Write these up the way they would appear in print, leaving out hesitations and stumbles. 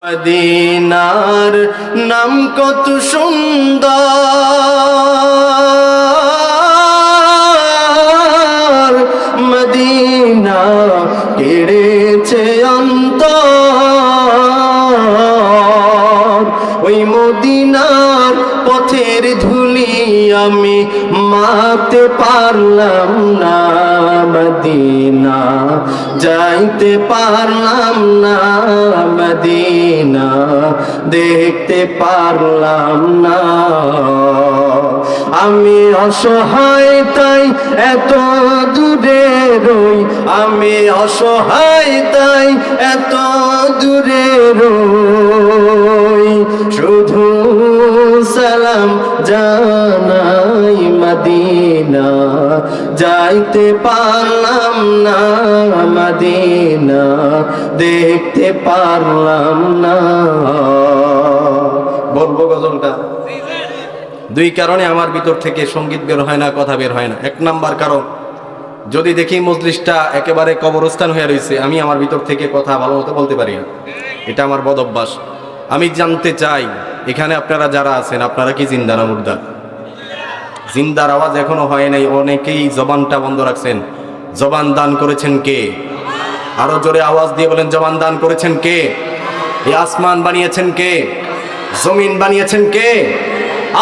মদিনার নাম কত সুন্দর, মদিনা কেড়েছে অন্তর। ওই মদিনার পথের ধুলি আমি মাপতে পারলাম না, মদিনা যাইতে পারলাম না, মদিনা দেখতে পারলাম না। আমি অসহায় তাই এত দূরে রই, আমি অসহায় তাই এত দূরে রই। শুধু সালাম জানাই মদিনা যাইতে পারলাম না, মদিনা দেখতে পারলাম না। বলবো গজলটা? দুই কারণে আমার ভিতর থেকে সঙ্গীত বের হয় না, কথা বের হয় না। এক নাম্বার কারণ, যদি দেখি মজলিসটা একেবারে কবরস্থান হয়ে রয়েছে, আমি আমার ভিতর থেকে কথা ভালো মতো বলতে পারি না, এটা আমার বদ অভ্যাস। আমি জানতে চাই এখানে আপনারা যারা আছেন, আপনারা কি জিন্দা না মুর্দা? জিন্দার আওয়াজ এখনো হয় নাই, অনেকেই জবানটা বন্ধ রাখছেন। জবান দান করেছেন কে? আরো জোরে আওয়াজ দিয়ে বলেন, জবান দান করেছেন কে? এই আসমান বানিয়েছেন কে? জমিন বানিয়েছেন কে?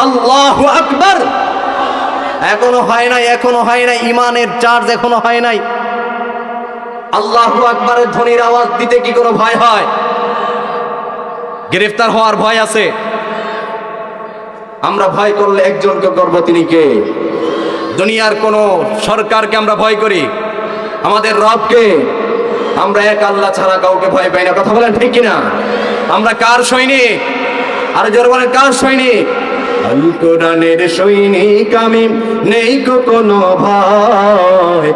আল্লাহু আকবার। এখনো হয় নাই, এখনো হয় নাই, ইমানের চার্জ এখনো হয় নাই। আল্লাহু আকবারের ধ্বনির আওয়াজ দিতে কি কোনো ভয় হয়? গ্রেফতার হওয়ার ভয় আছে। আমরা ভয় করলে একজনকে করব, তিনি কে? দুনিয়ার কোন সরকারকে আমরা ভয় করি, আমাদের রবকে। আমরা এক আল্লাহ ছাড়া কাউকে ভয় পাই না। কথা বলেন ঠিক কিনা? আমরা কার সৈনিক? আর জোরে বলেন, কার সৈনিক? আল কোরআনের সৈনিক আমি, নেই কোনো ভয়।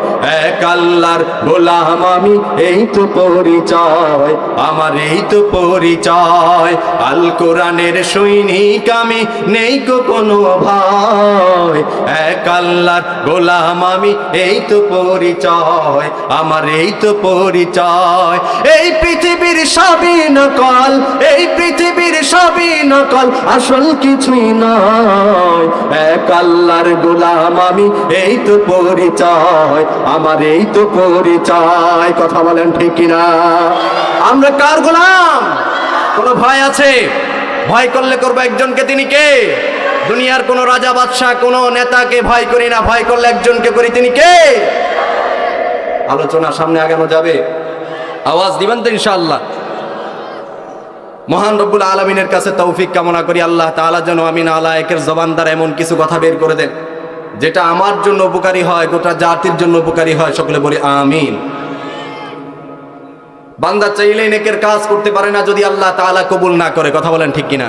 এক আল্লাহর গোলাম আমি, এই তো পরিচয় আমার, এই তো পরিচয়। আল কোরআনের সৈনিক আমি, নেই কোনো ভয়। এক আল্লাহর গোলাম আমি, এই তো পরিচয় আমার, এই তো পরিচয়। এই পৃথিবীর সবই নকল, এই পৃথিবীর সবই নকল, আসল কিছুই না। এক আল্লাহর গোলাম আমি, এই তো পরিচয় আমার, এই তো পরিচয়। কথা বলেন ঠিক কিনা? আমরা কার গোলাম? কোন ভয় আছে? ভয় করলে করবো একজনকে, তিনি কে? দুনিয়ার কোন রাজা বাদশাহ কোন নেতাকে ভয় করি না, ভয় করলে একজনকে করি, তিনি কে? আলোচনা সামনে আগানো যাবে, আওয়াজ দিবেন তো ইনশাআল্লাহ। মহান রব্বুল আলামিনের কাছে তৌফিক কামনা করি, আল্লাহ তাআলা যেন আমিন আলায়েকের জবান দ্বারা এমন কিছু কথা বের করে দেন যেটা আমার জন্য উপকারী হয়, গোটা জাতির জন্য উপকারী হয়। সকলে বলি আমিন। বান্দা চাইলেই নেকের কাজ করতে পারে না যদি আল্লাহ তাআলা কবুল না করে। কথা বলেন ঠিক কিনা?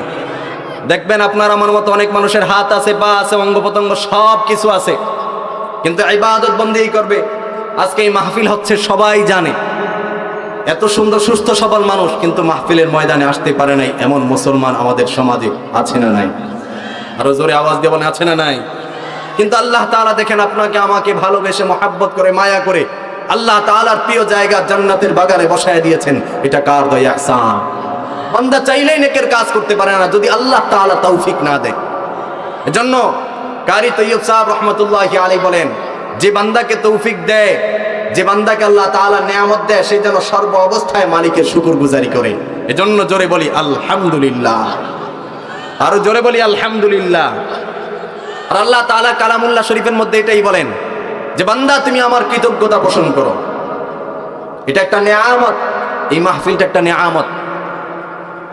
দেখবেন আপনার আমার মতো অনেক মানুষের হাত আছে, পা আছে, অঙ্গ প্রত্যঙ্গ সব কিছু আছে, কিন্তু ইবাদত বন্দেগী করবে। আজকে এই মাহফিল হচ্ছে, সবাই জানে এত সুন্দর সুস্থ সবল মানুষ, কিন্তু মাহফিলের ময়দানে আসতে পারে নাই এমন মুসলমান আমাদের সমাজে আছে না নাই? আরো জোরে আওয়াজ দিয়ে বলেন, আছে না নাই? কিন্তু আল্লাহ তাআলা দেখেন আপনাকে আমাকে ভালোবেসে মহব্বত করে মায়া করে আল্লাহ তাআলার প্রিয় জায়গা জান্নাতের বাগানে বসায় দিয়েছেন। এটা কার দয়া, ইহসান। বান্দা চাইলেই নেকের কাজ করতে পারে না যদি আল্লাহ তাআলা তৌফিক না দেয়। এজন্য কারি তৈয়ব সাহেব রহমতুল্লাহি আলাইহি বলেন, যে বান্দাকে তৌফিক দেয়, যে বান্দাকে আল্লাহ তাআলা নেয়ামত দেয়, সে যেন সর্ব অবস্থায় মালিকের শুকরগুজারি করে। এজন্য জোরে বলি আলহামদুলিল্লাহ, আরো জোরে বলি আলহামদুলিল্লাহ। আর আল্লাহ তাআলা কালামুল্লাহ শরীফের মধ্যে এটাই বলেন যে বান্দা তুমি আমার কৃতজ্ঞতা পোষণ করো। এটা একটা নেয়ামত, এই মাহফিলটা একটা নেয়ামত।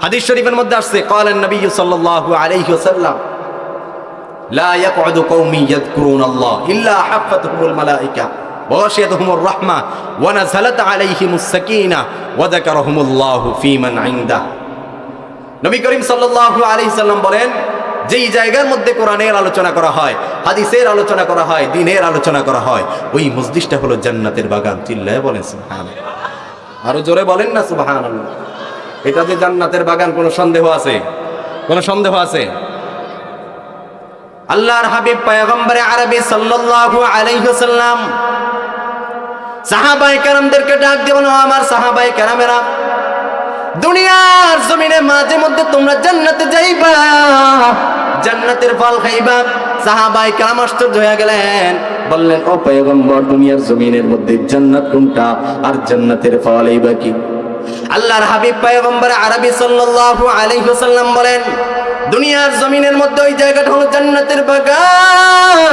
হাদিস শরীফের মধ্যে আসছে, ক্বালান নবী সাল্লাল্লাহু আলাইহি ওয়াসাল্লাম, লা ইয়াকউদু কওমি ইয়াযকুরুনাল্লাহ ইল্লা হাফাতুহুমুল মালায়েকা ওয়াশিয়াতুহুমুর রাহমা ওয়া নাযালাত আলাইহিমুস সাকিনাহ ওয়া যাকারাহুমুল্লাহু ফীমান ইনদাহ। নবী করিম সাল্লাল্লাহু আলাইহি সাল্লাম বলেন, যেই জায়গার মধ্যে কোরআনের আলোচনা করা হয়, হাদিসের আলোচনা করা হয়, দ্বীনের আলোচনা করা হয়, ওই মসজিদটা হলো জান্নাতের বাগান। চিল্লায়ে বলেন সুবহানাল্লাহ, আরো জোরে বলেন না সুবহানাল্লাহ। এটা যে জান্নাতের বাগান, কোনো সন্দেহ আছে? কোনো সন্দেহ আছে? আল্লাহর হাবিব পয়গম্বরে আরবি সাল্লাল্লাহু আলাইহি ওয়াসাল্লাম সাহাবায়ে কেরামদেরকে ডাক দিয়ে বলেন, আমার সাহাবায়ে কেরামেরা, দুনিয়ার জমিনে মাঝে মধ্যে তোমরা জান্নাতে যাইবা, জান্নাতের ফল খাইবা। সাহাবায়ে কেরাম আশ্চর্য হয়ে গেলেন, বললেন ও পয়গম্বর, দুনিয়ার জমিনের মধ্যে জান্নাত কোনটা আর জান্নাতের ফল এইবা কি? আল্লাহর হাবিব পয়গম্বর আরবি সাল্লাল্লাহু আলাইহি ওয়াসাল্লাম বলেন, দুনিয়ার জমিনের মধ্যে ওই জায়গাটা হলো জান্নাতের বাগান,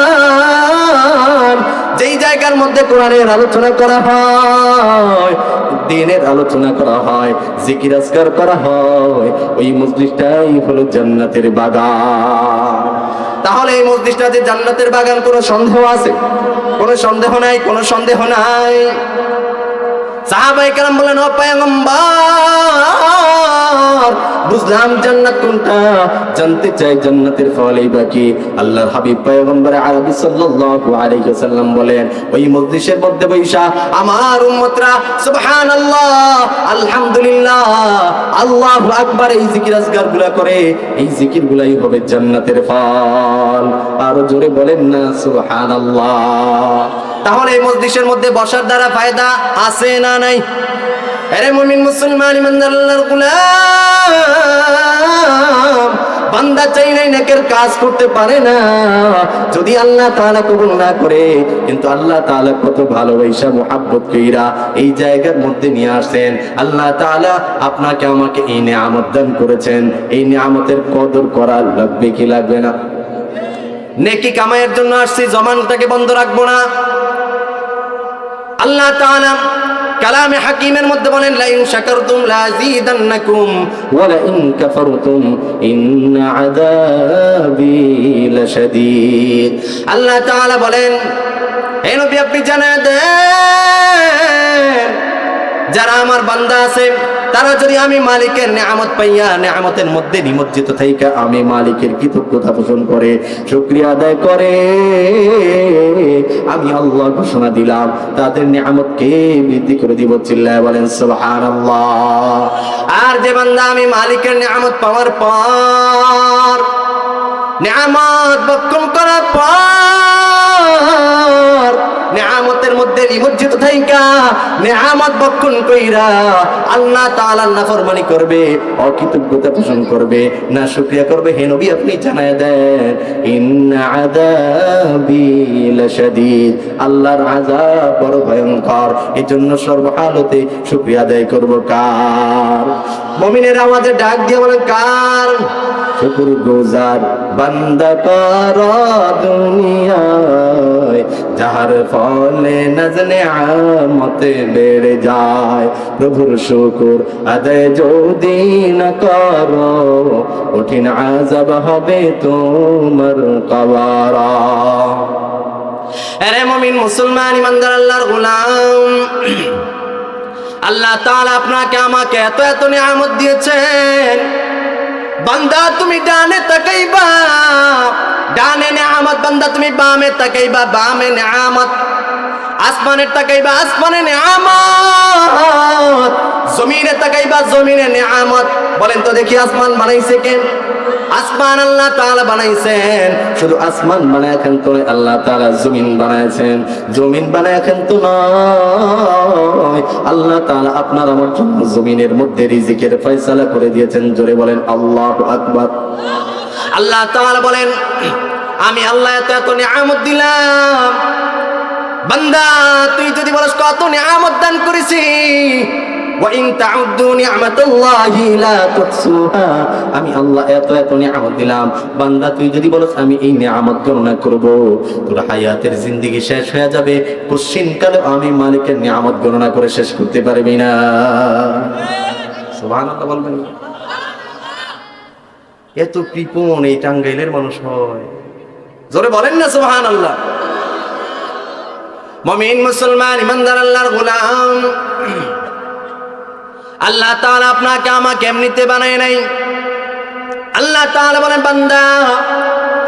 যেই জায়গার মধ্যে কোরআনের আলোচনা করা হয়, দ্বীনের আলোচনা করা হয়, জিকির আজকার করা হয়, ওই মজলিসটাই হলো জান্নাতের বাগান। তাহলে এই মজলিসটা যে জান্নাতের বাগান, কোনো সন্দেহ আছে? কোনো সন্দেহ নাই, কোনো সন্দেহ নাই। সাহাবায়ে কেরাম বলেন, ও পয়গম্বর, বুঝলাম জান্নাত কোনটা, জানতে চাই জান্নাতের ফল এইবা কি? আল্লাহর হাবিব পয়গম্বর আরবি সাল্লাল্লাহু আলাইহি ওয়াসাল্লাম বলেন, ওই মজলিসের মধ্যে বৈশা আমার উম্মতরা সুবহানাল্লাহ, আলহামদুলিল্লাহ, আল্লাহু আকবার এই জিকির আজকারগুলো করে, এই জিকিরগুলাই হবে জান্নাতের ফল। আরো জোরে বলেন না সুবহানাল্লাহ। তাহলে এই মজলিসের মধ্যে বসার দ্বারা ফায়দা আছে না নাই? আরে মুমিন মুসলমান ইমানদার আল্লাহর গোলাম, বান্দা চাইলেই নেকের কাজ করতে পারে না যদি আল্লাহ তাআলা কবুল না করে। কিন্তু আল্লাহ তাআলা কত ভালোবাসা মুহাব্বত কইরা এই জায়গার মধ্যে নিয়ে আসেন। আল্লাহ তাআলা আপনাকে আমাকে এই নিয়ামত দান করেছেন, এই নিয়ামতের কদর করা লাগবে কি লাগবে না? নেকি কামাইয়ের জন্য আসছি, জমানটাকে বন্ধ রাখবো না। আল্লাহ তাআলা কালামে হাকিমের মধ্যে বলেন, লা ইন শাকারতুম লাযীদান্নাকুম ওয়া লা ইন কাফারতুম ইন্না আযাবি লাশাদীদ। আল্লাহ তাআলা বলেন, হে নবী আপনি জানায় দেন, যারা আমার বান্দা আছে তারা যদি আমি মালিকের নিয়ামত পাইয়া নিয়ামতের মধ্যে নিমজ্জিত থাইকা আমি মালিকের কৃতজ্ঞতা পোষণ করে, শুকরিয়া আদায় করে, আমি আল্লাহ ঘোষণা দিলাম তাদের নিয়ামতকে বৃদ্ধি করে দিব। চিল্লায় বলেন সুবহানাল্লাহ। আর যে বান্দা আমি মালিকের নিয়ামত পাওয়ার পর, নিয়ামত ভক্ষণ করার পর, নিয়ামতের মধ্যে নিমজ্জিত থাইকা নিয়ামত ভক্ষণ কইরা আল্লাহ তাআলার নাফরমানি করবে, অকৃতজ্ঞতা পোষণ করবে, না শুকরিয়া করবে, হে নবী আপনি জানায় দেন, ইন্না আযাবি লাশাদীদ, আল্লাহর আযাব বড় ভয়ঙ্কর। এজন্য সর্বহালতে শুকরিয়া আদায় করব কার? মুমিনের আমাদের ডাক দিয়ে বলেন কার? শুকর গুজার বান্দা কর দুনিয়ায়, যাহার ফলে নাজনে আমতে বেড়ে যায়। প্রভুর শুকর আদায় যদি না করো, কঠিন আযাব হবে তোমার কবরা। আরে মুমিন মুসলমান ইমানদার আল্লাহর গোলাম, আল্লাহ তাআলা আপনাকে আমাকে এত এত নিয়ামত দিয়েছেন। বান্দা তুমি ডানে তাকাইবা, ডানে নিয়ামত, বান্দা তুমি বামে তাকাইবা, বামে নিয়ামত, আসমানের তাকাইবা, আসমানে নিয়ামত, জমিনে তাকাইবা, জমিনে নিয়ামত। বলেন তো দেখি আসমান বানাইছে কে? আসমান আল্লাহ তাআলা বানাইছেন। শুধু আসমান বানাইছেন তো আল্লাহ তাআলা জমিন বানাইছেন। জমিন বানাইছেন তো নয়, আল্লাহ তাআলা আপনার আমার জন্য জমিনের মধ্যে রিজিকের ফয়সালা করে দিয়েছেন। জোরে বলেন আল্লাহু আকবার। আল্লাহ তাআলা বলেন, আমি আল্লাহ এত এত নিয়ামত দিলাম, বান্দা তুই যদি বলস কত নিয়ামত দান করেছি, ওয়া ইন তাউদ্দু নি'মাতাল্লাহি লা তুহসুহা, আমি আল্লাহ এত এত নিয়ামত দিলাম, বান্দা তুই যদি বলস আমি এই নিয়ামত গণনা করব, তোর হায়াতের জিন্দেগি শেষ হয়ে যাবে, কোশ্চিনকালে আমি মালিকের নিয়ামত গণনা করে শেষ করতে পারবি না। সুবহানাল্লাহ বলবেন। এত কৃপণ এই টাঙ্গাইলের মানুষ হয়? জোরে বলেন না সুবহানাল্লাহ। মুমিন মুসলমান ইমানদার আল্লাহর গোলাম, আল্লাহ তাআলা আপনাকে আমাকে এমনিতে বানায় নাই। আল্লাহ তাআলা বলেন, বান্দা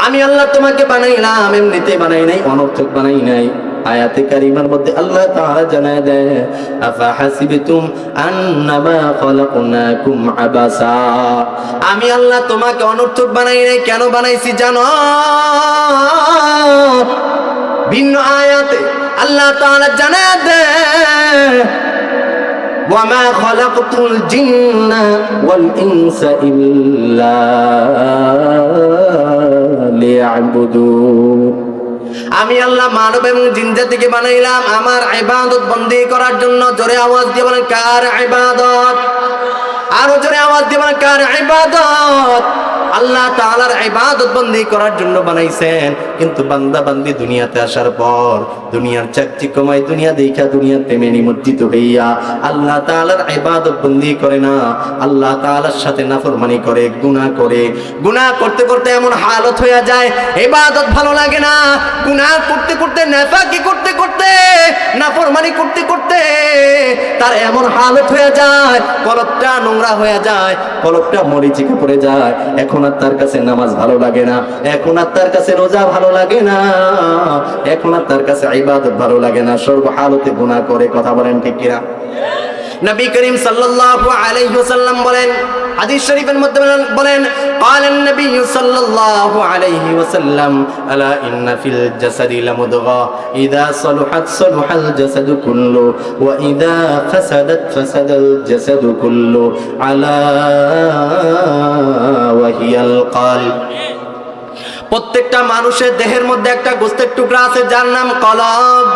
আমি আল্লাহ তোমাকে বানাইলাম, এমনিতে বানাই নাই, অনর্থক বানাই নাই। আয়াতে কারিমার মধ্যে আল্লাহ তাআলা জানায় দেয়, আফা হাসিবতুম আন্নামা খালাকনাকুম আবাসা, আমি আল্লাহ তোমাকে অনর্থক বানাই নাই। কেন বানাইছি জানো? ভিন্ন আয়াতে আল্লাহ তাআলা জানায় দেয়, ওয়ামা খালাকতুল জিন্না ওয়াল ইনসা ইল্লা লিয়াবুদুন। আমি আল্লাহ মানব এবং জিন জাতিকে বানাইলাম আমার ইবাদত বন্দেগী করার জন্য। জোরে আওয়াজ দিয়ে বলেন কার ইবাদত? আরো জোরে আওয়াজ দিয়ে বলেন কার ইবাদত? আল্লাহ তাআলার ইবাদত বন্দেগী করার জন্য বানাইছেন। কিন্তু বান্দা বান্দি দুনিয়াতে আসার পর দুনিয়ার চাকচিক্যময় দুনিয়া দেখা দুনিয়ার প্রেমে নিমজ্জিত হইয়া আল্লাহ তাআলার ইবাদত বন্দেগী করে না, আল্লাহ তাআলার সাথে নাফরমানি করে, গুনাহ করে। গুনাহ করতে করতে এমন হালত হয়ে যায় ইবাদত ভালো লাগে না। গুনাহ করতে করতে, নেফাকি করতে করতে, নাফরমানি করতে করতে তার এমন হালত হয়ে যায়, কলবটা নোংরা হয়ে যায়, কলবটা মরিচিকা পড়ে যায়। এখন আর তার কাছে নামাজ ভালো লাগে না, এখন আর তার কাছে রোজা ভালো লাগে না, এখন আর তার কাছে ইবাদত ভালো লাগে না। সর্বহালতে গুনাহ করে। কথা বলেন ঠিক কিনা? নবী করিম সাল্লাল্লাহু আলাইহি ওয়াসাল্লাম বলেন, হাদিস শরীফের মধ্যে বলেন, ক্বালান নবী সাল্লাল্লাহু আলাইহি ওয়াসাল্লাম আলা ইন্না ফিল জাসাদি লামুদগা ইযা সালুহাত সালুহাল জাসাদু কুল্লু ওয়া ইযা ফাসাদাত ফাসাদাল জাসাদু কুল্লু আলা ওয়া হিয়াল কলব। প্রত্যেকটা মানুষের দেহের মধ্যে একটা গোস্তের টুকরা আছে যার নাম কলব।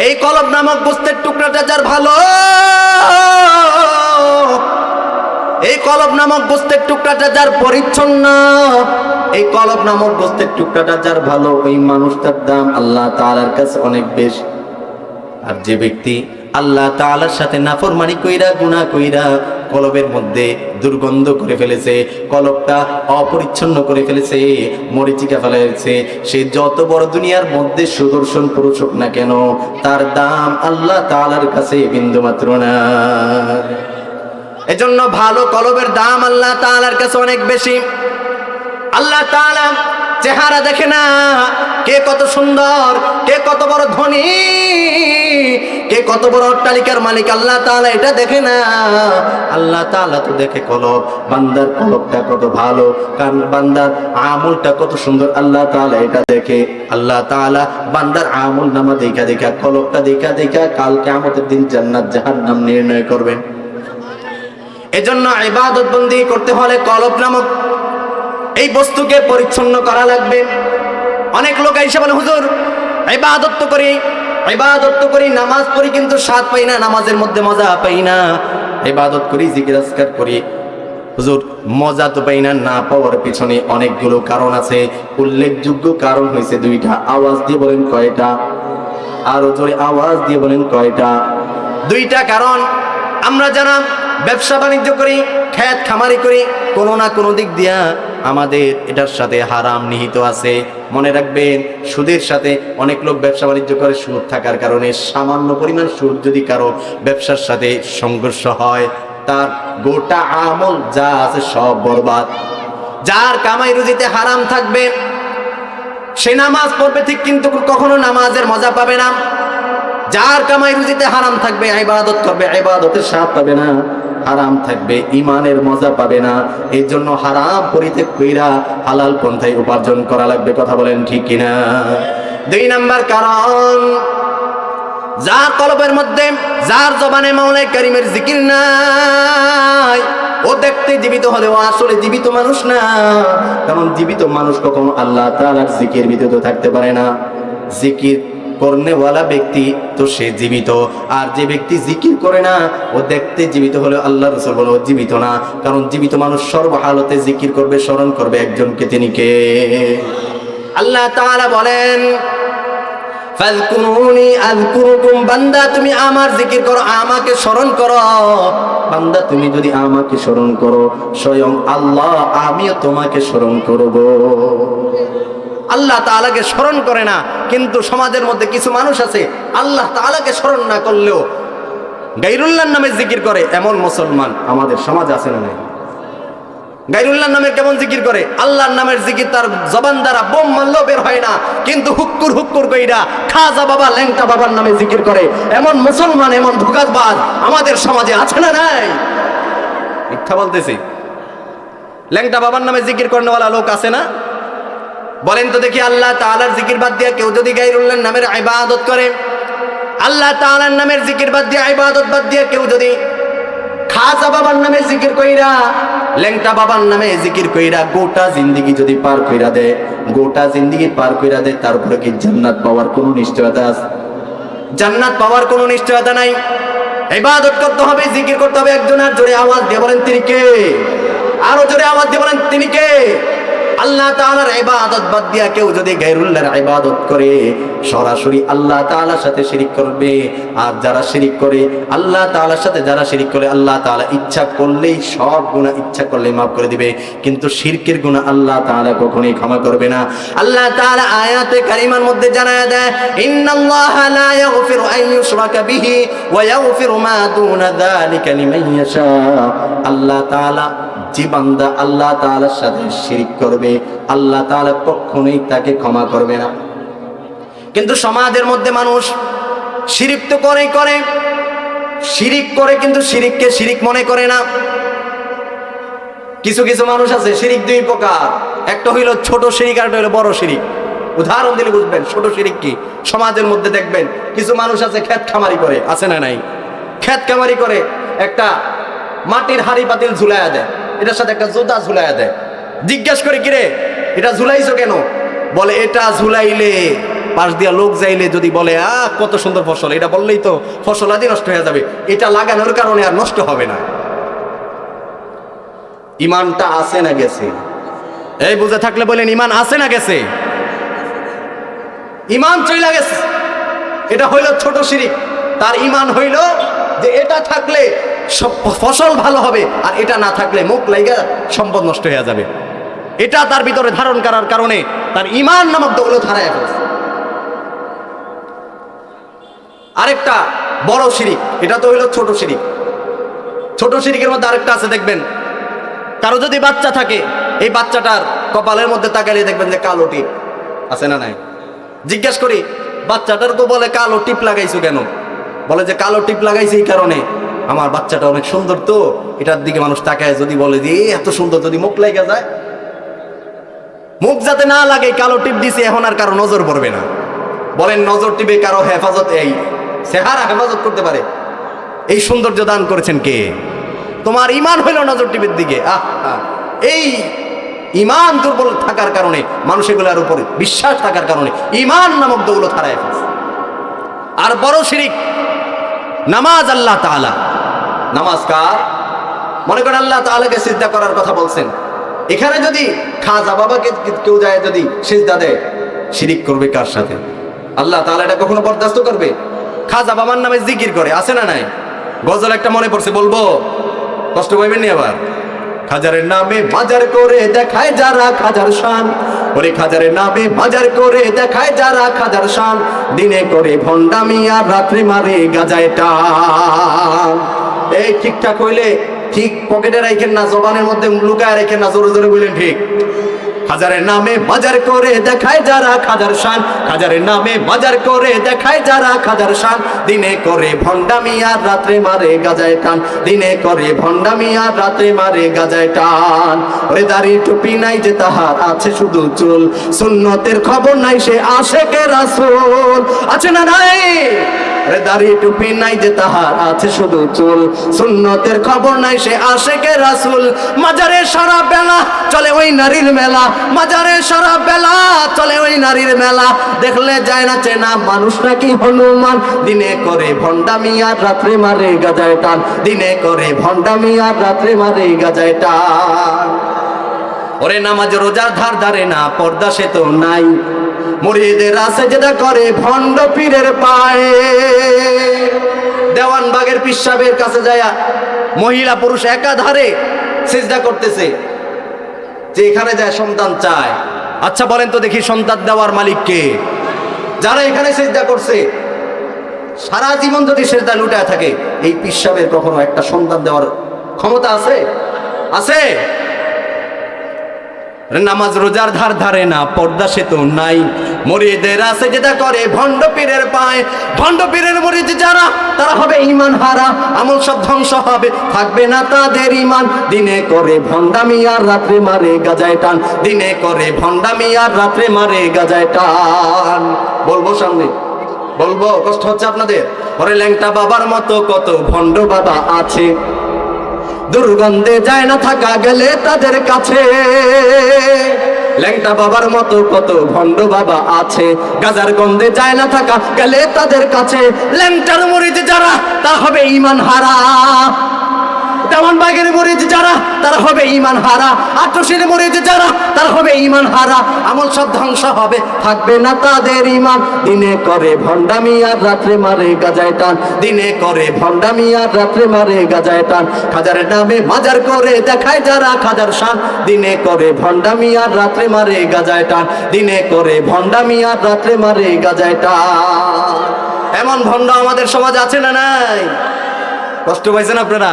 এই কলব নামক গোস্তের টুকরাটা যার ভালো, এই কলব নামক গোস্তের টুকরাটা যার পরিচ্ছন্ন, এই কলব নামক গোস্তের টুকরাটা যার ভালো, ওই মানুষটার দাম আল্লাহ তাআলার কাছে অনেক বেশি। আর যে ব্যক্তি আল্লাহ তাআলার সাথে নাফরমানি কইরা, গুনাহ কইরা কলবের মধ্যে দুর্গন্ধ করে ফেলেছে, কলবটা অপরিচ্ছন্ন করে ফেলেছে, মরিচিকা ফেলেছে, সে যত বড় দুনিয়ার মধ্যে সুদর্শন পুরুষ হোক না কেন, তার দাম আল্লাহ তাআলার কাছে বিন্দুমাত্র না। এজন্য ভালো কলবের দাম আল্লাহ তাআলার কাছে অনেক বেশি। আল্লাহ তাআলা চেহারা দেখে না, কে কত সুন্দর, কে কত বড় ধনী, কে কত বড় অট্টালিকার মালিক, আল্লাহ তাআলা এটা দেখে না। আল্লাহ তাআলা তো দেখে কলব, বান্দার কলবটা কত ভালো, কারণ বান্দার আমলটা কত সুন্দর, আল্লাহ তাআলা এটা দেখে। আল্লাহ তাআলা বান্দার আমল নামা দেখা দেখা, কলবটা দেখা দেখা কাল কিয়ামতের দিন জান্নাত জাহান্নাম নির্ণয় করবেন। এজন্য ইবাদত বন্দেগী করতে হলে কলব নামক এই বস্তুকে পরিচ্ছন্ন করা লাগবে। অনেক লোক এসে বলে, হুজুর ইবাদত তো করি, নামাজ পড়ি, কিন্তু স্বাদ পাই না, নামাজের মধ্যে মজা পাই না। ইবাদত করি, জিকির আজকার করি, হুজুর মজা তো পাই না। না পাওয়ার পিছনে অনেকগুলো কারণ আছে। উল্লেখযোগ্য কারণ হয়েছে দুইটা। আওয়াজ দিয়ে বলেন কয়টা? আরো জোরে আওয়াজ দিয়ে বলেন কয়টা? দুইটা কারণ। আমরা যারা ব্যবসা বাণিজ্য করি, খেত খামারি করি, কোনো না কোনো দিক দিয়া আমাদের এটার সাথে হারাম নিহিত আছে। মনে রাখবেন, সুদের সাথে অনেক লোক ব্যবসা বাণিজ্য করে, সুদ থাকার কারণে সামান্য পরিমাণ সুদ যদি কারো ব্যবসার সাথে সংঘর্ষ হয়, তার গোটা আমল যা আছে সব বরবাদ। যার কামাই রুজিতে হারাম থাকবে সে নামাজ পড়বে ঠিক, কিন্তু কখনো নামাজের মজা পাবে না। যার কামাই রুজিতে হারাম থাকবে, ইবাদত করবে, ইবাদতের স্বাদ পাবে না। হারাম থাকবে, ইমানের মজা পাবে না। এই জন্য হারাম পরিত্যাগ কইরা হালাল পন্থায় উপার্জন করা লাগবে। কথা বলেন ঠিক কিনা? দুই নাম্বার কারণ, যার কলবের মধ্যে, যার জবানে মাওলাই কারীমের জিকির নাই, ও দেখতে জীবিত হলেও আসলে জীবিত মানুষ না। কারণ জীবিত মানুষ কখনো আল্লাহ তাআলার জিকির ব্যতীত থাকতে পারে না। জিকির করনেওয়ালা ব্যক্তি তো সে জীবিত, আর যে ব্যক্তি জিকির করে না ও দেখতে জীবিত হলে আল্লাহ রাসূল বলে ও জীবিত না। কারণ জীবিত মানুষ সর্বহালতে জিকির করবে, স্মরণ করবে একজনকে, তিনি কে? আল্লাহ তাআলা বলেন, ফাযকুরুনি আযকুরুকুম, বান্দা তুমি আমার জিকির করো, আমাকে স্মরণ করো। বান্দা তুমি যদি আমাকে স্মরণ করো, স্বয়ং আল্লাহ আমিও তোমাকে স্মরণ করব। আল্লাহ তাআলাকে স্মরণ করে না, কিন্তু সমাজের মধ্যে কিছু মানুষ আছে আল্লাহ তাআলাকে স্মরণ না করলেও গায়রুল্লাহর নামে জিকির করে। এমন মুসলমান আমাদের সমাজে আছে না নাই? গায়রুল্লাহর নামে কেমন জিকির করে? আল্লাহর নামের জিকির তার জবান দ্বারা বোম মারলেও বের হয় না, কিন্তু হুক্কুর হুক্কুর কইরা খাজা বাবা, ল্যাংটা বাবার নামে জিকির করে। এমন মুসলমান, এমন ধোঁকাবাজ আমাদের সমাজে আছে না নাই? মিথ্যা বলতেছি? ল্যাংটা বাবার নামে জিকির করেওয়ালা লোক আছে না? বলেন তো দেখি, আল্লাহ তাআলার জিকির বাদ দিয়ে কেউ যদি গায়রুল্লাহর নামের ইবাদত করে, আল্লাহ তাআলার নামের জিকির বাদ দিয়ে, ইবাদত বাদ দিয়ে কেউ যদি খাজা বাবার নামে জিকির কইরা, ল্যাংটা বাবার নামে জিকির কইরা গোটা জিন্দেগি যদি পার কইরা দেয়, গোটা জিন্দেগি পার কইরা দেয়, তারপরে কি জান্নাত পাওয়ার কোনো নিশ্চয়তা আছে? জান্নাত পাওয়ার কোনো নিশ্চয়তা নাই। ইবাদত করতে হবে, জিকির করতে হবে একজনের। জোরে আওয়াজ দিয়ে বলেন তিনি কে? আরো জোরে আওয়াজ দিয়ে বলেন তিনি কে? আল্লাহ তাআলার ইবাদত বাদ দিয়া কেউ যদি গায়রুল্লাহর ইবাদত করে, সরাসরি আল্লাহ তাআলার সাথে শিরিক করবে। আর যারা শিরিক করে, আল্লাহ তাআলার সাথে যারা শিরিক করে, আল্লাহ তাআলা ইচ্ছা করলেই সব গুনাহ ইচ্ছা করলেই মাফ করে দিবে, কিন্তু শিরকের গুনাহ আল্লাহ তাআলা কখনোই ক্ষমা করবে না। আল্লাহ তাআলা আয়াতে কারিমার মধ্যে জানায় দেয়, ইন্নাল্লাহা লা ইয়াগফিরু আন ইউশরাকা বিহি ওয়া ইয়াগফিরু মা দুনা যালিকা লিমান ইয়াশা। আল্লাহ তাআলা যে বান্দা আল্লাহ তাআলার সাথে শিরিক করবে, আল্লাহ তাআলা কখনোই তাকে ক্ষমা করবে না। কিন্তু সমাজের মধ্যে মানুষ শিরিক তো করে শিরিক করে, কিন্তু শিরিককে শিরিক মনে করে না। কিছু কিছু মানুষ আছে শিরিক দুই প্রকার, একটা হইল ছোট শিরিক আর একটা হইল বড় শিরিক। উদাহরণ দিলে বুঝবেন ছোট শিরিক কি। সমাজের মধ্যে দেখবেন কিছু মানুষ আছে ক্ষেত খামারি করে, আছে না নাই? ক্ষেত খামারি করে, একটা মাটির হাড়ি পাতিল ঝুলাইয়া দেয়, এটার সাথে একটা জুতা ঝুলাইয়া দেয়। জিজ্ঞেস করে, কিরে এটা ঝুলাইছো কেন? বলে এটা ঝুলাইলে পাশ দিয়া লোক যাইলে যদি বলে কত সুন্দর ফসল, এটা বললেই তো ফসল আদি নষ্ট হয়ে যাবে, এটা লাগানোর কারণে আর নষ্ট হবে না। ইমানটা আছে না গেছে? এই বুঝে থাকলে বলেন ইমান আছে না গেছে? ইমান চইলা গেছে। এটা হইল ছোট শিরিক। তার ইমান হইল যে এটা থাকলে সব ফসল ভালো হবে, আর এটা না থাকলে মুখ লাইগা সম্পদ নষ্ট হয়ে যাবে। এটা তার ভিতরে ধারণ করার কারণে তার ইমান নামক দৌলত হারায় ফেলছে। আরেকটা বড় শিরিক, এটা তো হইল ছোট শিরিক। ছোট শিরিকের মধ্যে আরেকটা আছে, দেখবেন কারো যদি বাচ্চা থাকে, এই বাচ্চাটার কপালের মধ্যে তাকালে দেখবেন যে কালো টিপ আছে না নাই? জিজ্ঞেস করি, বাচ্চাটার তো বলে কালো টিপ লাগাইছো কেন? বলে যে কালো টিপ লাগাইছে এই কারণে, আমার বাচ্চাটা অনেক সুন্দর তো, এটার দিকে মানুষ তাকায়, যদি বলে যে এত সুন্দর, যদি মুখ লাগা যায়, মুখ যাতে না লাগে কালো টিপ দিছে, এখন আর কারো নজর পড়বে না। বলেন নজর টিপে কারো হেফাজত, এই চেহারা হেফাজত করতে পারে? এই সৌন্দর্য দান করেছেন কে? তোমার ইমান হইল নজর টিপের দিকে। এই ইমান দুর্বল থাকার কারণে, মানুষ এগুলোর উপরে বিশ্বাস থাকার কারণে ইমান নামক দৌলত হারায় ফেলছে। আর বড় শিরিক নামাজ। আল্লাহ তাআলা নামাজ কার? মনে করেন আল্লাহ তাআলাকে সিজদা করার কথা বলছেন, এখানে যদি খাজা বাবাকে কেউ যায় যদি সিজদা দেয়, শিরিক করবে কার সাথে? আল্লাহ তাআলা এটা কখনো বরদাস্ত করবে? খাজা বাবার নামে জিকির করে, আছে না নাই? গজল একটা মনে পড়ছে, বলবো? কষ্ট পাইবেন নি আবার? খাজারের নামে বাজার করে দেখায় যারা খাজার শান, ওরে খাজারের নামে বাজার করে দেখায় যারা খাজার শান, দিনে করে ভণ্ডামি আর রাত্রে মারে গাজায় টান। এই ঠিকঠাক হইলে ঠিক পকেটে রাখেন না, জবানের মধ্যে লুকায় রাখেন না, জোরে জোরে বললেন ঠিক। খাজারের নামে বাজার করে দেখায় যারা খাজার শান, খাজারের নামে বাজার করে দেখায় যারা খাজার শান, দিনে করে ভণ্ডামি আর রাত্রে মারে গাজায় টান, দিনে করে ভণ্ডামি আর রাত্রে মারে গাজায় টান। ওরে দাড়ি টুপি নাই যে তাহার আছে শুধু চুল, সুন্নতের খবর নাই সে আশেকে রাসূল, আছে না নাই? আরে দাড়ি টুপি নাই যে তাহার আছে শুধু চুল, সুন্নতের খবর নাই সে আশেকে রাসূল। মাজারে সারা বেলা চলে ওই নারীর মেলা, মাজারে সারা বেলা চলে ওই নারীর মেলা, দেখলে যায় না চেনা মানুষ নাকি হনুমান, দিনে করে ভণ্ডামি আর রাত্রে মারে গাজায় টান, দিনে করে ভণ্ডামি আর রাত্রে মারে গাজায় টান। ওরে নামাজ রোজার ধার ধারে না, পর্দা সে তো নাই, মুরিদের আছে যেটা করে ভণ্ড পীরের পায়ে। দেওয়ানবাগের পিসাবের কাছে যায় মহিলা পুরুষ একাধারে সিজদা করতেছে, যে এখানে যায় সন্তান চায়। আচ্ছা বলেন তো দেখি, সন্তান দেওয়ার মালিক কে? যারা এখানে সিজদা করছে সারা জীবন যদি সিজদা লুটায় থাকে, এই পিসাবের কখনো একটা সন্তান দেওয়ার ক্ষমতা আছে? আছে? নামাজ রোজার ধার ধারে না, পর্দা সে তো নাই, মুরিদের আছে যেটা করে ভণ্ড পীরের পায়। ভণ্ড পীরের মুরিদ যারা, তারা হবে ঈমান হারা, আমল সব ধ্বংস হবে, থাকবে না তাদের ঈমান, দিনে করে ভণ্ডামি আর রাত্রে মারে গাজায় টান, দিনে করে ভণ্ডামি আর রাত্রে মারে গাজায় টান। বলবো সামনে? বলবো, কষ্ট হচ্ছে আপনাদের? ওরে ল্যাংটা বাবার মতো কত ভণ্ড বাবা আছে, দুর্গন্ধে যায় না থাকা গেলে তাদের কাছে। ল্যাংটা বাবার মতো কত ভণ্ড বাবা আছে, গাজার গন্ধে যায় না থাকা গেলে তাদের কাছে। ল্যাংটার মুরিদ যারা তা হবে ঈমান হারা, তেমন বাগের মুরিদ যারা তারা হবে ঈমান হারা, আটশির মুরিদ যারা তারা হবে ঈমান হারা। আমল সব ধ্বংস হবে, থাকবে না তাদের ঈমান। দিনে করে ভণ্ডামি আর রাত্রে মারে গাজায় টান, দিনে করে ভণ্ডামি আর রাত্রে মারে গাজায় টান। খাজারের নামে মাজার করে দেখায় যারা খাজার শান, দিনে করে ভণ্ডামি আর রাত্রে মারে গাজায় টান, দিনে করে ভণ্ডামি আর রাত্রে মারে গাজায় টান। এমন ভণ্ড আমাদের সমাজে আছে না নাই? কষ্ট পাইছেন আপনারা?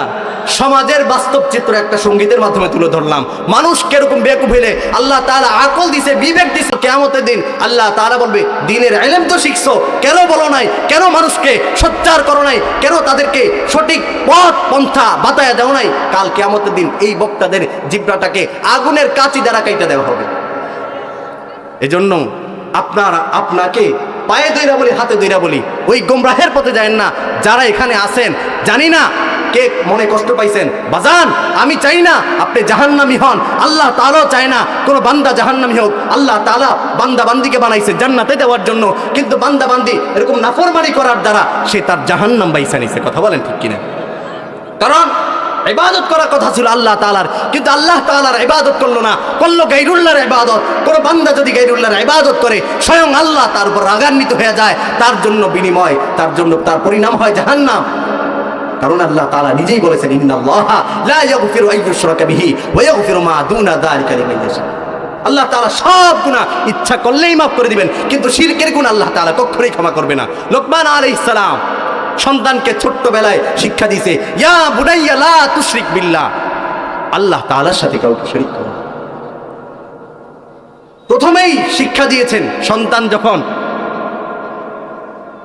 সমাজের বাস্তব চিত্র একটা সঙ্গীতের মাধ্যমে তুলে ধরলাম। মানুষ কিরকম বেকুব হইলে আল্লাহ তাআলা আকল দিছে, বিবেক দিছে। কিয়ামতের দিন আল্লাহ তাআলা বলবে, দিনের ইলম তো শিখছো, কেন বলো নাই? কেন মানুষকে সোচ্চার করো নাই? কেন তাদেরকে সঠিক পথ পন্থা বাতায়া দাও নাই? কাল কিয়ামতের দিন এই বক্তাদের জিহ্বাটাকে আগুনের কাঁচি দ্বারা কাইটা দেওয়া হবে। এজন্য আপনাকে পায়ে দইরা বলি, হাতে দইরা বলি, ওই গোমরাহের পথে যায়েন না। যারা এখানে আছেন, জানি না কে মনে কষ্ট পাইছেন, বাজান আমি চাই না আপনি জাহান্নামী হন, আল্লাহ তাআলাও চায় না কোনো বান্দা জাহান্নামী হোক। আল্লাহ তাআলা বান্দা বান্দিকে বানাইছে জান্নাতে দেওয়ার জন্য, কিন্তু বান্দা বান্দি এরকম নাফরমানি করার দ্বারা সে তার জাহান্নাম বাইসা নিছে। কথা বলেন ঠিক কিনা? কারণ ইবাদত করার কথা ছিল আল্লাহ তাআলার, কিন্তু আল্লাহ তাআলার ইবাদত করলো না, করলো গায়রুল্লাহর ইবাদত। কোনো বান্দা যদি গায়রুল্লাহর ইবাদত করে, স্বয়ং আল্লাহ তার উপর রাগান্বিত হয়ে যায়, তার জন্য বিনিময়, তার জন্য তার পরিণাম হয় জাহান্নাম। কারণ আল্লাহ তাআলা নিজেই বলেছেন, ইন্নাল্লাহা লা ইয়াগফিরু আন ইউশরাকা বিহি ওয়া ইয়াগফিরু মা দুনা যালিকা লিমান ইয়াশা। আল্লাহ তাআলা সব গুনাহ ইচ্ছা করলেই মাফ করে দিবেন, কিন্তু শিরকের গুনাহ আল্লাহ তাআলা কখনোই ক্ষমা করবে না। লোকমান আলাইহিস সালাম সন্তানকে ছোট্টবেলায় শিক্ষা দিয়েছে, ইয়া বুনাইয়া লা তুশরিক বিল্লাহ, আল্লাহ তাআলার সাথে কাউকে শরীক করো না। প্রথমেই শিক্ষা দিয়েছেন। সন্তান যখন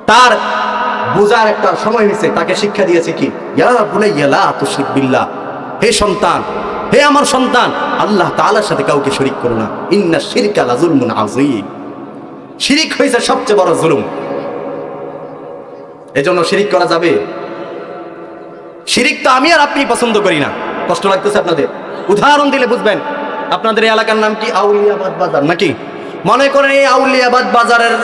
তার বুঝার একটা সময় হয়েছে, তাকে শিক্ষা দিয়েছে কি, ইয়া বুনাইয়া লা তুশরিক বিল্লাহ, হে সন্তান, হে আমার সন্তান, আল্লাহ তাআলার সাথে কাউকে শরীক করো না। ইন্না শিরকা লাযুলমুন আযীম, শিরিক হয়েছে সবচেয়ে বড় জুলুম। এজন্য শিরিক করা যাবে? শিরিক তো আমি আর আপনি পছন্দ করি না। কষ্ট লাগতেছে আপনাদের? উদাহরণ দিলে বুঝবেন। আপনাদের এই এলাকার নাম কি? আউলিয়াবাদ বাজার নাকি? মনে করেন এই আউলিয়াবাদ বাজারের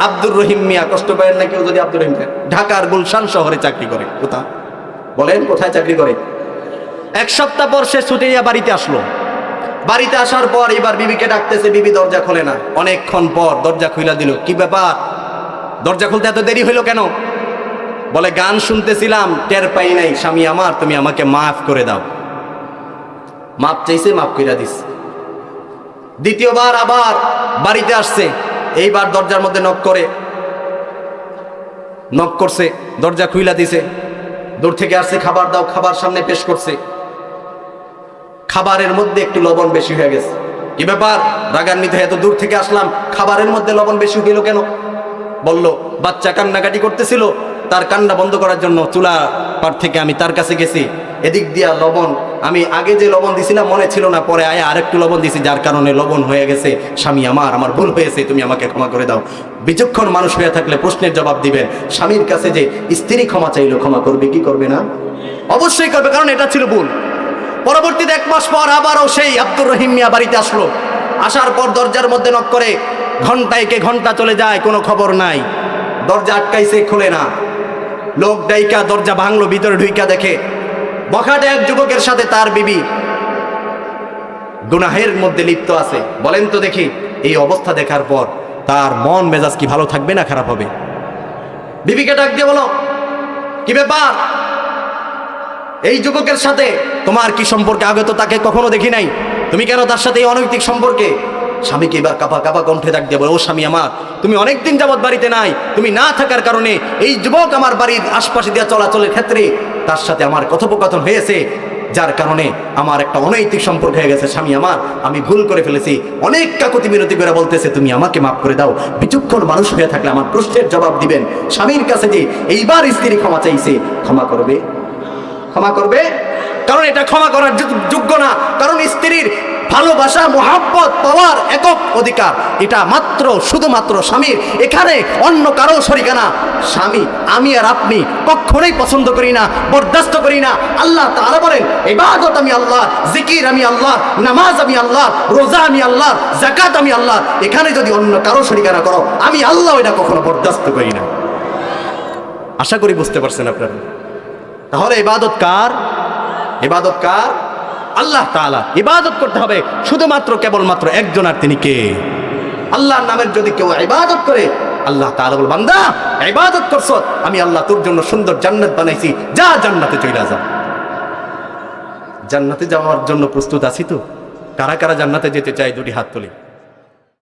আব্দুর রহিম মিয়া, কষ্ট পায় না কেউ যদি আব্দুর রহিম মিয়া ঢাকার গুলশান শহরে চাকরি করে। কোথা বলেন, কোথায় চাকরি করে? এক সপ্তাহ পর সে ছুটে বাড়িতে আসলো। বাড়িতে আসার পর এবার বিবিকে ডাকতেছে, বিবি দরজা খোলে না। অনেকক্ষণ পর দরজা খুলে দিল। কি ব্যাপার, দরজা খুলতে এত দেরি হইলো কেন? বলে, গান শুনতেছিলাম, টের পাই নাই, স্বামী আমার তুমি আমাকে মাফ করে দাও। মাপ চাইছে, মাফ কইরা দিস। দ্বিতীয়বার আবার বাড়িতে আসছে। এইবার দরজার মধ্যে নক করছে, দরজা খুইলা দিছে। দূর থেকে আসছে, খাবার দাও, খাবার সামনে পেশ করছে। খাবারের মধ্যে একটু লবণ বেশি হয়ে গেছে। কি ব্যাপার, রাগান্বিত হয়ে এত দূর থেকে আসলাম, খাবারের মধ্যে লবণ বেশি হইল কেন? বলল, বাচ্চা কান্নাকাটি করতেছিল, তার কান্না বন্ধ করার জন্য চুলা পার থেকে আমি তার কাছে গেছি। এদিক দিয়া লবণ, আমি আগে যে লবণ দিছিলাম মনে ছিল না, পরে আয়া আরেকটু লবণ দিছি, যার কারণে লবণ হয়ে গেছে। স্বামী আমার ভুল হয়েছে, তুমি আমাকে ক্ষমা করে দাও। বিচক্ষণ মানুষ হয়ে থাকলে প্রশ্নের জবাব দিবেন। স্বামীর কাছে যে স্ত্রী ক্ষমা চাইলো, ক্ষমা করবে কি করবে না? অবশ্যই করবে, কারণ এটা ছিল ভুল। পরবর্তীতে 1 মাস পর আবারও সেই আব্দুর রহিম মিয়া বাড়িতে আসলো। আসার পর দরজার মধ্যে নক করে, ঘন্টা চলে যায়, কোনো খবর নাই। দরজা আটকাইছে, খোলে না। লোক ডাইকা দরজা ভাঙলো, ভিতরে ঢুইকা দেখে বখাটে এক যুবকের সাথে তার বিবি গুনাহের মধ্যে লিপ্ত আছে। বলেন তো দেখি, এই অবস্থা দেখার পর তার মন মেজাজ কি ভালো থাকবে না খারাপ হবে? বিবিকে ডাক দিয়ে বলো, কি ব্যাপার, এই যুবকের সাথে তোমার কি সম্পর্কে? আগে তো তাকে কখনো দেখি নাই, তুমি কেন তার সাথে এই অনৈতিক সম্পর্কে? স্বামীকে এবার কাপা কণ্ঠে ডাক দিয়ে বলে, ও স্বামী আমার, তুমি অনেকদিন যাবৎ বাড়িতে নাই, তুমি না থাকার কারণে এই যুবক আমার বাড়ির আশপাশে দিয়ে চলাচলের ক্ষেত্রে তার সাথে আমার কথোপকথন হয়েছে, যার কারণে আমার একটা অনৈতিক সম্পর্ক হয়ে গেছে। স্বামী আমার, আমি ভুল করে ফেলেছি। অনেক কাকুতি মিনতি করে বলতেছে, তুমি আমাকে মাফ করে দাও। বিচক্ষণ মানুষ হয়ে থাকলে আমার প্রশ্নের জবাব দিবেন। স্বামীর কাছে যে এইবার স্ত্রী ক্ষমা চাইছে, ক্ষমা করবে? ক্ষমা করবে? কারণ এটা ক্ষমা করার যোগ্য না। কারণ স্ত্রীর ভালোবাসা ভালোবাসা মোহাব্বত পাওয়ার একক অধিকার এটা মাত্র শুধুমাত্র স্বামীর। এখানে অন্য কারো শরিকানা। স্বামী আমি আর আপনি কখনোই পছন্দ করি না, বরদাস্ত করি না। আল্লাহ তাআলা বলেন ইবাদত আমি আল্লাহ, জিকির আমি আল্লাহ, নামাজ আমি আল্লাহ, রোজা আমি আল্লাহ, যাকাত আমি আল্লাহ। এখানে যদি অন্য কারো শরিকানা করো, আমি আল্লাহ এটা কখনো বরদাস্ত করি না। আশা করি বুঝতে পারছেন আপনারা। তাহলে ইবাদত কার? ইবাদত কার? আল্লাহ তাআলা। ইবাদত করতে হবে শুধুমাত্র কেবলমাত্র একজন, আর তিনি কে? আল্লাহর নামের যদি কেউ ইবাদত করে, আল্লাহ তাআলা বল বান্দা ইবাদত করছ, আমি আল্লাহ তোর জন্য সুন্দর জান্নাত বানাইছি, যা জান্নাতে চলে যা। জান্নাতে যাওয়ার জন্য প্রস্তুত আছি তো? কারা কারা জান্নাতে যেতে চায় দুটি হাত তুলি।